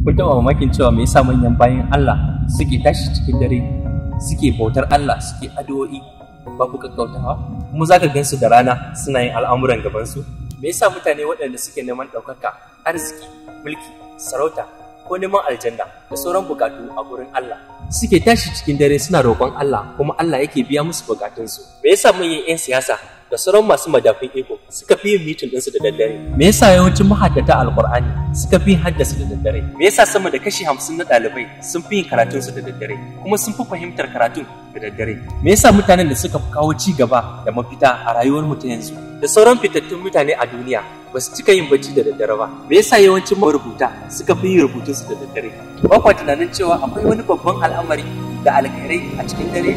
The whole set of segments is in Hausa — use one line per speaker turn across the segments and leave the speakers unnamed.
Kun taɓa mamakin cewa me yasa manyan bayan Allah suke tashi cikin dare, suke bautar Allah, suke addu'o'i babu kakkautawa? Kuma za ka gan su da rana suna yin al'amuran gabansu? Me yasa mutane waɗanda suke neman ɗaukaka, arziki, mulki, sarauta ko neman aljanna da sauran bukatu a gurin Allah suke tashi cikin dare suna roƙon Allah kuma Allah yake biya musu bukatunsu? Me yasa manyan 'yan siyasa da sauran masu madafin iko suka fi yin mitin ɗinsu da daddare? Me yasa yawancin mahaddata alƙur'ani suka fi yin haddasa da daddare? Me yasa sama da kashi 50 na ɗalibai sun fi yin karatunsu da daddare kuma sun fi fahimtar karatun da daddare? Me yasa mutanen da suka kawo ci gaba da mafita a rayuwar mu ta yanzu da sauran fitattun mutane a duniya ba su cika yin bacci da daddare ba? Me yasa yawancin marubuta suka fi yin rubutunsu da daddare? Ba kwa tunanin cewa akwai wani babban al'amari da alkhairai a cikin dare?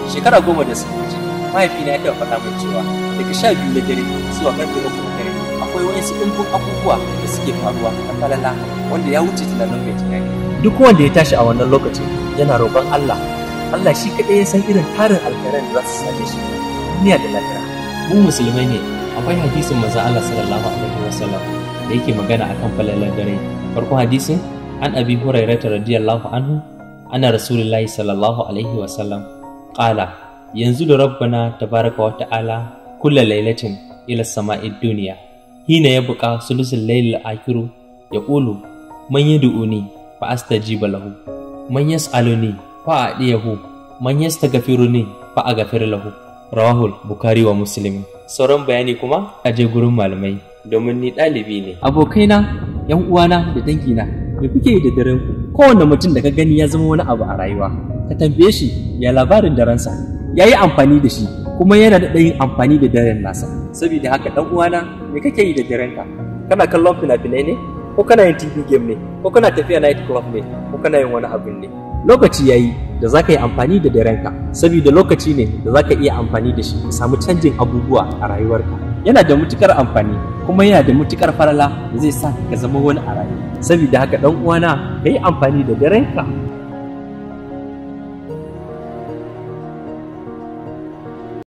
Shekara 10 da suka wuce mahaifina ya taɓa faɗa min cewa daga 12 na dare zuwa ƙarfe 3 na dare akwai wasu ɗimbin abubuwa da suke faruwa na falala wanda ya wuce tunanin mai tunani. Duk wanda ya tashi a wannan lokacin yana roƙon Allah, Allah shi kaɗai ya san irin tarin alkhairan da za su same shi duniya da lahira.
Mu musulmai ne, akwai hadisin manzon Allah sallallahu alaihi wasallam da yake magana akan falalar dare. Farkon hadisin an Abi Hurairah radiyallahu anhu anna Rasulullahi sallallahu alaihi wasallam qala yanzu da rabbana tabaraka wa ta'ala kulla lailatin ila sama'id dunya hina yabqa sulusul layl al-akhiru yaqulu man yad'uni fa astajiba lahu man yas'aluni fa a'diyahu man yastaghfiruni fa aghfir lahu rawahul bukhari wa muslim. Sauran bayani kuma aje gurin malamai domin ni ɗalibi ne.
Abokaina, yan uwana da dangina, me kuke yi da daren ku? Kowanne mutum da ka gani ya zama wani abu a rayuwa, ka tambaye shi ya labarin darensa, ya yi amfani da shi kuma yana da yin amfani da daren nasa. Saboda haka ɗan uwana, me kake yi da darenka? Kana kallon fina-finai ne, ko kana yin TV game ne, ko kana tafiya night club ne, ko kana yin wani abin ne? Lokaci yayi da za ka yi amfani da darenka, saboda lokaci ne da za ka iya amfani da shi ka samu canjin abubuwa a rayuwarka. Yana da matukar amfani kuma yana da matukar farala da zai sa ka zama wani a rayuwa. Saboda haka ɗan uwana, ka yi amfani da darenka.